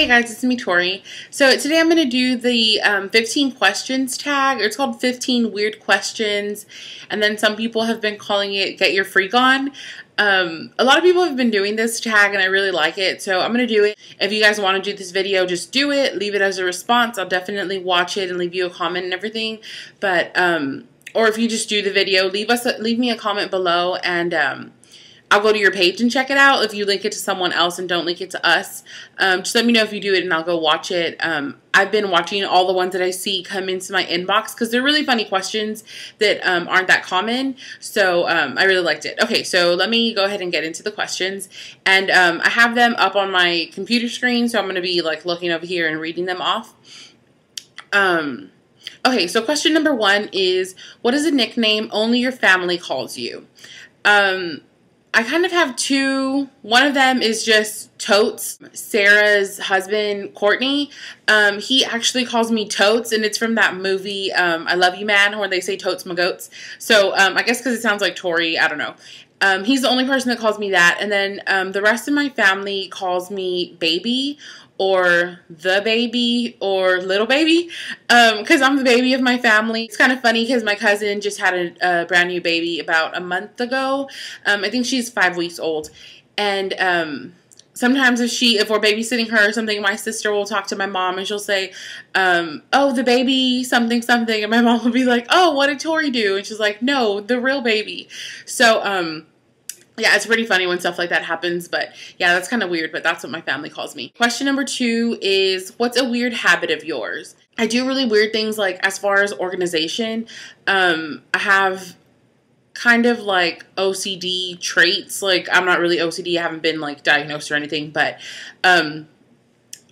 Hey guys, it's me, Tori. So today I'm going to do the 15 questions tag. It's called 15 weird questions, and then some people have been calling it get your freak on. A lot of people have been doing this tag and I really like it, so I'm going to do it. If you guys want to do this video, just do it. Leave it as a response. I'll definitely watch it and leave you a comment and everything. But or if you just do the video, leave me a comment below, and I'll go to your page and check it out. If you link it to someone else and don't link it to us, just let me know if you do it and I'll go watch it. I've been watching all the ones that I see come into my inbox because they're really funny questions that aren't that common. So I really liked it. Okay, so let me go ahead and get into the questions. And I have them up on my computer screen, so I'm going to be like looking over here and reading them off. Okay, so question number 1 is, what is a nickname only your family calls you? I kind of have two. One of them is just Totes. Sarah's husband, Courtney, he actually calls me Totes, and it's from that movie, I Love You Man, where they say Totes my goats. So I guess because it sounds like Tori, I don't know. He's the only person that calls me that, and then the rest of my family calls me Baby, or the baby, or little baby, because I'm the baby of my family. It's kind of funny because my cousin just had a brand new baby about a month ago. I think she's 5 weeks old, and sometimes if we're babysitting her or something, my sister will talk to my mom and she'll say, oh, the baby something something, and my mom will be like, oh, what did Tori do? And she's like, no, the real baby. So yeah, it's pretty funny when stuff like that happens, but yeah, that's kind of weird, but that's what my family calls me. Question number 2 is, what's a weird habit of yours? I do really weird things, like as far as organization. I have kind of like OCD traits. Like, I'm not really OCD, I haven't been like diagnosed or anything, but I'm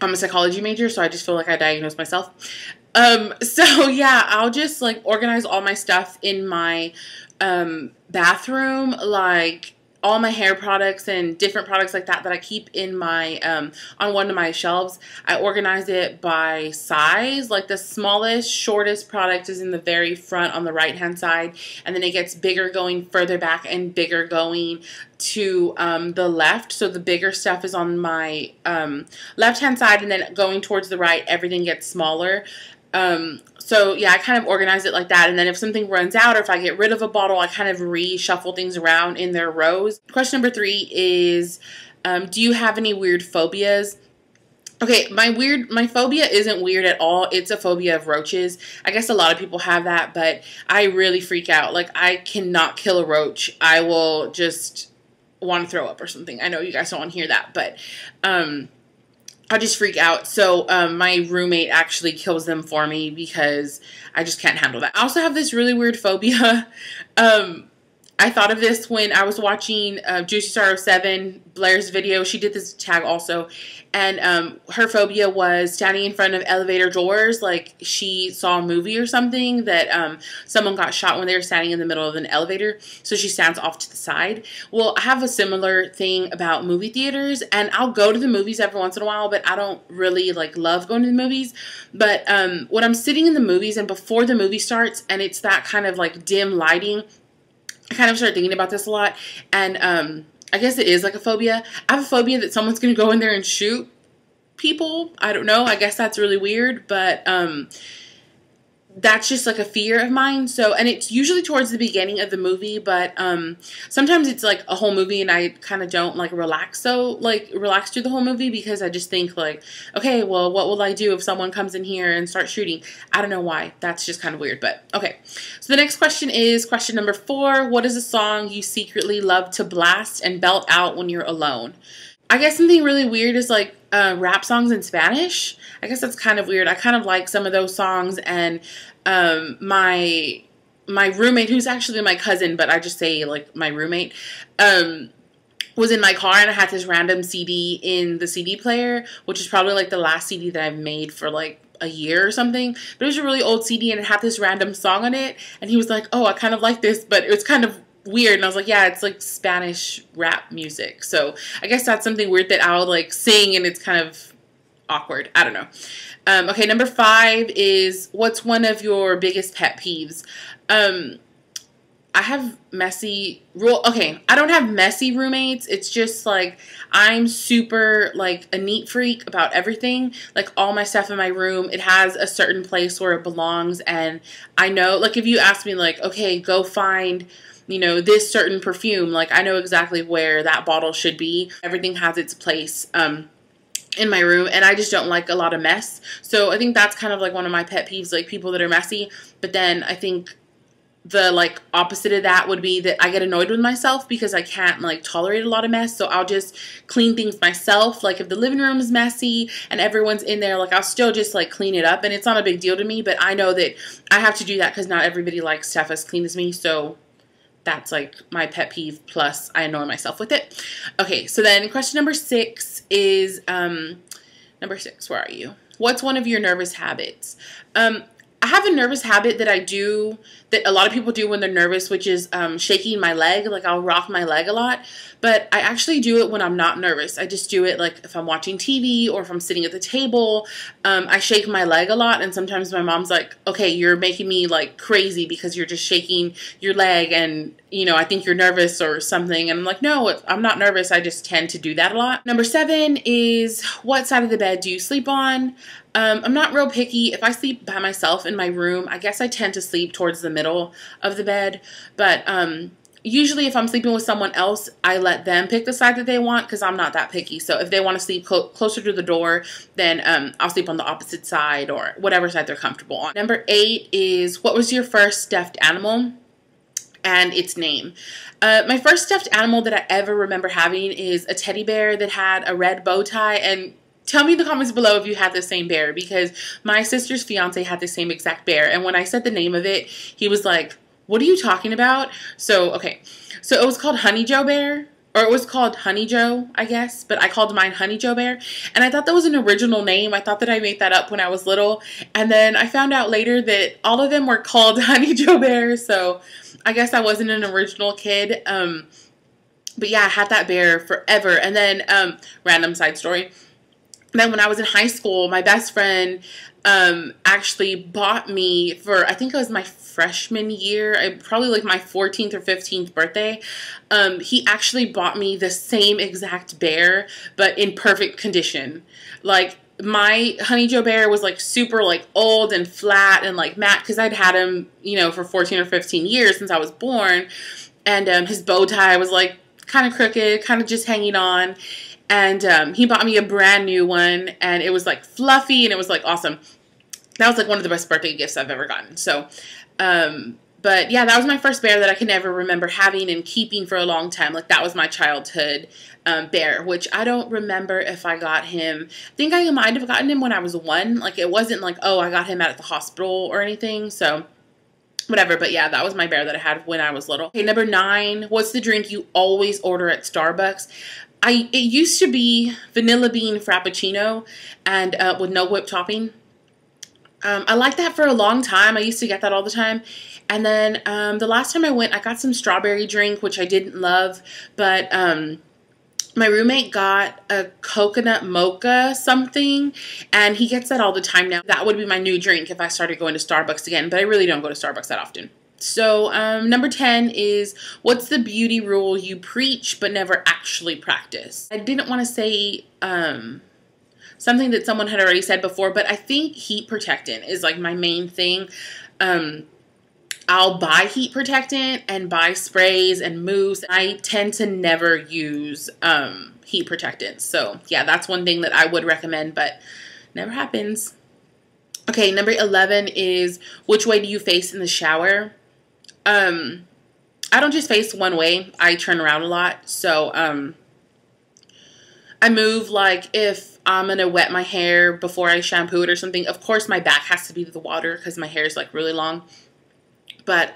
a psychology major, so I just feel like I diagnosed myself. So yeah, I'll just like organize all my stuff in my bathroom, like all my hair products and different products like that I keep in my on one of my shelves. I organize it by size. Like the smallest, shortest product is in the very front on the right hand side, and then it gets bigger going further back and bigger going to the left. So the bigger stuff is on my left hand side, and then going towards the right, everything gets smaller. So yeah, I kind of organize it like that, and then if something runs out or if I get rid of a bottle, I kind of reshuffle things around in their rows. Question number 3 is, do you have any weird phobias? Okay, my phobia isn't weird at all. It's a phobia of roaches. I guess a lot of people have that, but I really freak out. Like, I cannot kill a roach. I will just want to throw up or something. I know you guys don't want to hear that, but I just freak out. So my roommate actually kills them for me because I just can't handle that. I also have this really weird phobia. I thought of this when I was watching Juicy Star 07, Blair's video. She did this tag also. And her phobia was standing in front of elevator doors. Like, she saw a movie or something that someone got shot when they were standing in the middle of an elevator. So she stands off to the side. Well, I have a similar thing about movie theaters. And I'll go to the movies every once in a while, but I don't really like love going to the movies. But when I'm sitting in the movies and before the movie starts and it's that kind of like dim lighting, I kind of start thinking about this a lot, and I guess it is like a phobia. I have a phobia that someone's going to go in there and shoot people. I don't know. I guess that's really weird, but that's just like a fear of mine. So, and it's usually towards the beginning of the movie, but sometimes it's like a whole movie and I kind of don't like relax through the whole movie because I just think like, okay, well, what will I do if someone comes in here and starts shooting? I don't know why. That's just kind of weird, but okay. So the next question is question number 4. What is a song you secretly love to blast and belt out when you're alone? I guess something really weird is like rap songs in Spanish. I guess that's kind of weird. I kind of like some of those songs, and my roommate, who's actually my cousin, but I just say like my roommate, was in my car and I had this random CD in the CD player, which is probably like the last CD that I've made for like a year or something, but it was a really old CD and it had this random song on it, and he was like, oh, I kind of like this, but it was kind of weird, and I was like, yeah, it's like Spanish rap music. So I guess that's something weird that I'll like sing and it's kind of awkward. I don't know. Okay, number 5 is, what's one of your biggest pet peeves? I have okay, I don't have messy roommates. It's just like I'm super like a neat freak about everything. Like all my stuff in my room, it has a certain place where it belongs, and I know, like if you ask me like, okay, go find, you know, this certain perfume, like I know exactly where that bottle should be. Everything has its place in my room, and I just don't like a lot of mess. So I think that's kind of like one of my pet peeves, like people that are messy. But then I think the like opposite of that would be that I get annoyed with myself because I can't like tolerate a lot of mess. So I'll just clean things myself. Like if the living room is messy and everyone's in there, like I'll still just like clean it up, and it's not a big deal to me, but I know that I have to do that because not everybody likes stuff as clean as me. So that's like my pet peeve, plus I annoy myself with it. Okay, so then question number 6 is number 6, where are you? What's one of your nervous habits? I have a nervous habit that I do that a lot of people do when they're nervous, which is shaking my leg. Like I'll rock my leg a lot, but I actually do it when I'm not nervous. I just do it like if I'm watching TV or if I'm sitting at the table. I shake my leg a lot, and sometimes my mom's like, okay, you're making me like crazy because you're just shaking your leg, and you know, I think you're nervous or something. And I'm like, no, I'm not nervous. I just tend to do that a lot. Number 7 is, what side of the bed do you sleep on? I'm not real picky. If I sleep by myself in my room, I guess I tend to sleep towards the middle of the bed. But usually if I'm sleeping with someone else, I let them pick the side that they want because I'm not that picky. So if they want to sleep closer to the door, then I'll sleep on the opposite side or whatever side they're comfortable on. Number 8 is, what was your first stuffed animal and its name? My first stuffed animal that I ever remember having is a teddy bear that had a red bow tie. And tell me in the comments below if you had the same bear, because my sister's fiance had the same exact bear. And when I said the name of it, he was like, what are you talking about? So, okay. So it was called Honey Joe Bear, or it was called Honey Joe, I guess, but I called mine Honey Joe Bear. And I thought that was an original name. I thought that I made that up when I was little. And then I found out later that all of them were called Honey Joe Bear. So I guess I wasn't an original kid. But yeah, I had that bear forever. And then, random side story. Then when I was in high school, my best friend actually bought me for, I think it was my freshman year, probably like my 14th or 15th birthday. He actually bought me the same exact bear, but in perfect condition. Like my Honey Joe Bear was like super like old and flat and like matte because I'd had him, you know, for 14 or 15 years since I was born. And his bow tie was like kind of crooked, kind of just hanging on. And he bought me a brand new one, and it was like fluffy, and it was like awesome. That was like one of the best birthday gifts I've ever gotten. So, but yeah, that was my first bear that I can ever remember having and keeping for a long time. Like that was my childhood bear, which I don't remember if I got him. I think I might have gotten him when I was 1. Like it wasn't like, oh, I got him out at the hospital or anything. So whatever, but yeah, that was my bear that I had when I was little. Okay, number 9, what's the drink you always order at Starbucks? It used to be vanilla bean frappuccino and with no whipped topping. I liked that for a long time. I used to get that all the time. And then the last time I went, I got some strawberry drink, which I didn't love. But my roommate got a coconut mocha something, and he gets that all the time now. That would be my new drink if I started going to Starbucks again. But I really don't go to Starbucks that often. So number 10 is, what's the beauty rule you preach but never actually practice? I didn't want to say something that someone had already said before, but I think heat protectant is like my main thing. I'll buy heat protectant and buy sprays and mousse. I tend to never use heat protectant. So yeah, that's one thing that I would recommend, but never happens. Okay, number 11 is, which way do you face in the shower? I don't just face one way. I turn around a lot. So, I move, like if I'm going to wet my hair before I shampoo it or something. Of course, my back has to be to the water because my hair is like really long. But,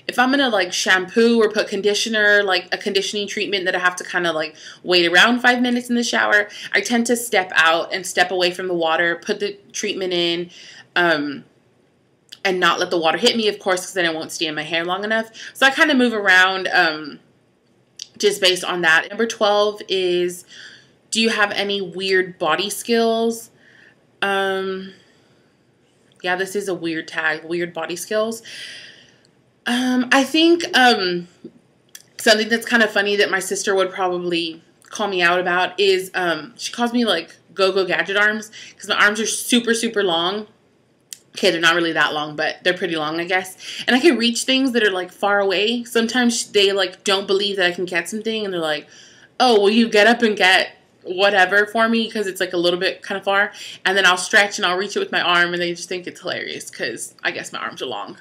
if I'm going to like shampoo or put conditioner, like a conditioning treatment that I have to kind of like wait around 5 minutes in the shower, I tend to step out and step away from the water, put the treatment in, and not let the water hit me, of course, because then it won't stay in my hair long enough. So I kind of move around just based on that. Number 12 is, do you have any weird body skills? Yeah, this is a weird tag, weird body skills. I think something that's kind of funny that my sister would probably call me out about is she calls me like go-go gadget arms because my arms are super, super long. Okay, they're not really that long, but they're pretty long, I guess. And I can reach things that are like far away. Sometimes they like don't believe that I can get something and they're like, oh, will you get up and get whatever for me because it's like a little bit kind of far, and then I'll stretch and I'll reach it with my arm and they just think it's hilarious because I guess my arms are long.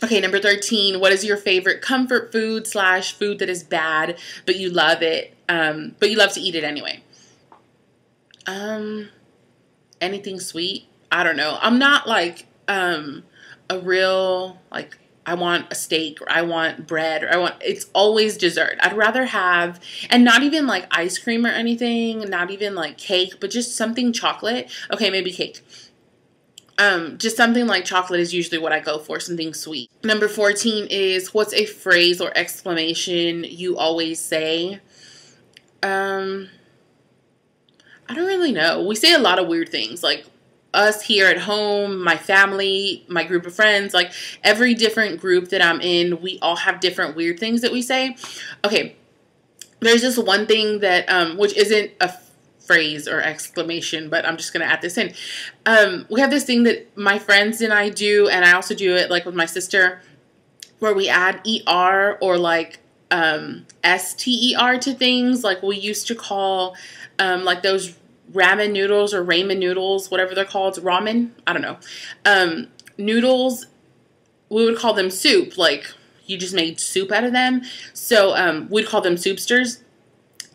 Okay, number 13, what is your favorite comfort food / food that is bad but you love it, but you love to eat it anyway? Anything sweet. I don't know. I'm not like a real like I want a steak or I want bread or it's always dessert. I'd rather have, and not even like ice cream or anything, not even like cake, but just something chocolate. Okay, maybe cake. Just something like chocolate is usually what I go for, something sweet. Number 14 is what's a phrase or exclamation you always say? I don't really know. We say a lot of weird things like us here at home, my family, my group of friends, like every different group that I'm in, we all have different weird things that we say. Okay, there's just one thing that, which isn't a phrase or exclamation, but I'm just going to add this in. We have this thing that my friends and I do, and I also do it like with my sister, where we add ER or like STER to things. Like we used to call like those ramen noodles or ramen noodles, whatever they're called, ramen, I don't know. Noodles, we would call them soup, like you just made soup out of them. So we'd call them soupsters.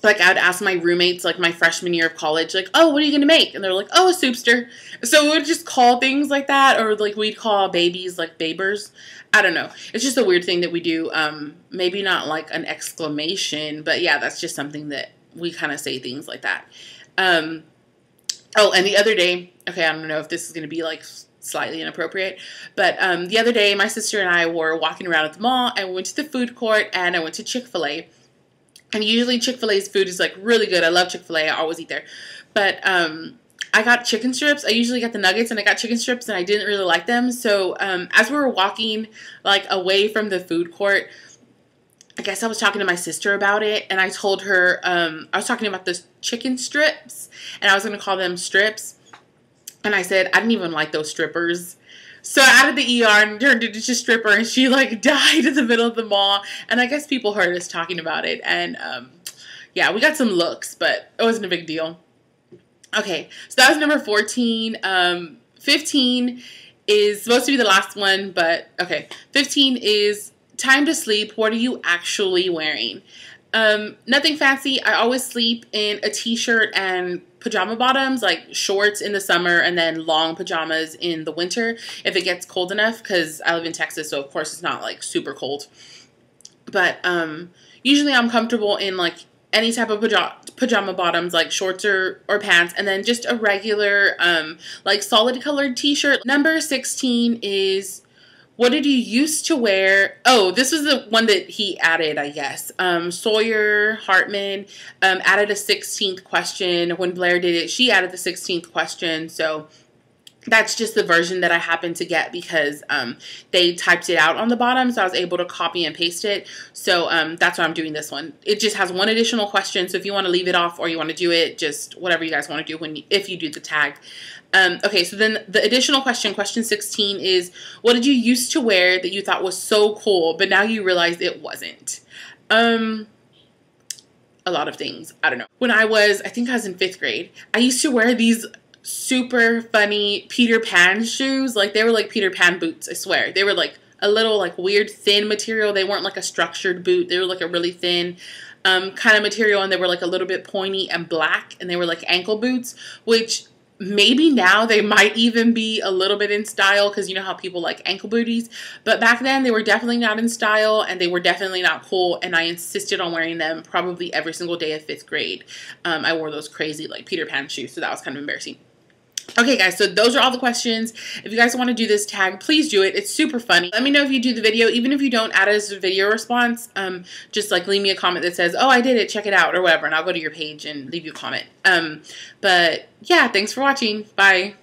Like I would ask my roommates, like my freshman year of college, like, oh, what are you going to make? And they're like, oh, a soupster. So we would just call things like that, or like we'd call babies like babers. I don't know. It's just a weird thing that we do. Maybe not like an exclamation, but yeah, that's just something that we kind of say things like that. Oh, and the other day, okay, I don't know if this is going to be like slightly inappropriate, but the other day my sister and I were walking around at the mall and we went to the food court and I went to Chick-fil-A. And usually Chick-fil-A's food is like really good. I love Chick-fil-A. I always eat there. But I got chicken strips. I usually get the nuggets and I got chicken strips and I didn't really like them. So as we were walking like away from the food court, I guess I was talking to my sister about it, and I told her, I was talking about the chicken strips, and I was going to call them strips, and I said, I didn't even like those strippers. So I added the ER and turned it into stripper, and she like died in the middle of the mall, and I guess people heard us talking about it, and yeah, we got some looks, but it wasn't a big deal. Okay, so that was number 14. 15 is supposed to be the last one, but okay. 15 is time to sleep. What are you actually wearing? Nothing fancy. I always sleep in a t-shirt and pajama bottoms, like shorts in the summer and then long pajamas in the winter if it gets cold enough, because I live in Texas, so of course it's not like super cold. But usually I'm comfortable in like any type of pajama bottoms, like shorts or pants, and then just a regular like solid colored t-shirt. Number 16 is what did you used to wear? Oh, this was the one that he added, I guess. Sawyer Hartman added a 16th question. When Blair did it, she added the 16th question. So that's just the version that I happened to get because they typed it out on the bottom, so I was able to copy and paste it. So that's why I'm doing this one. It just has one additional question, so if you want to leave it off or you want to do it, just whatever you guys want to do if you do the tag. Okay, so then the additional question, question 16, is what did you used to wear that you thought was so cool, but now you realize it wasn't? A lot of things. I don't know. When I think I was in 5th grade, I used to wear these super funny Peter Pan shoes. Like they were like Peter Pan boots, I swear. They were like a little like weird thin material. They weren't like a structured boot. They were like a really thin kind of material, and they were like a little bit pointy and black, and they were like ankle boots, which maybe now they might even be a little bit in style because you know how people like ankle booties, but back then they were definitely not in style and they were definitely not cool, and I insisted on wearing them probably every single day of 5th grade. I wore those crazy like Peter Pan shoes, so that was kind of embarrassing. Okay guys, so those are all the questions. If you guys want to do this tag, please do it. It's super funny. Let me know if you do the video. Even if you don't add it as a video response, just like leave me a comment that says, oh, I did it, check it out, or whatever, and I'll go to your page and leave you a comment. But yeah, thanks for watching. Bye.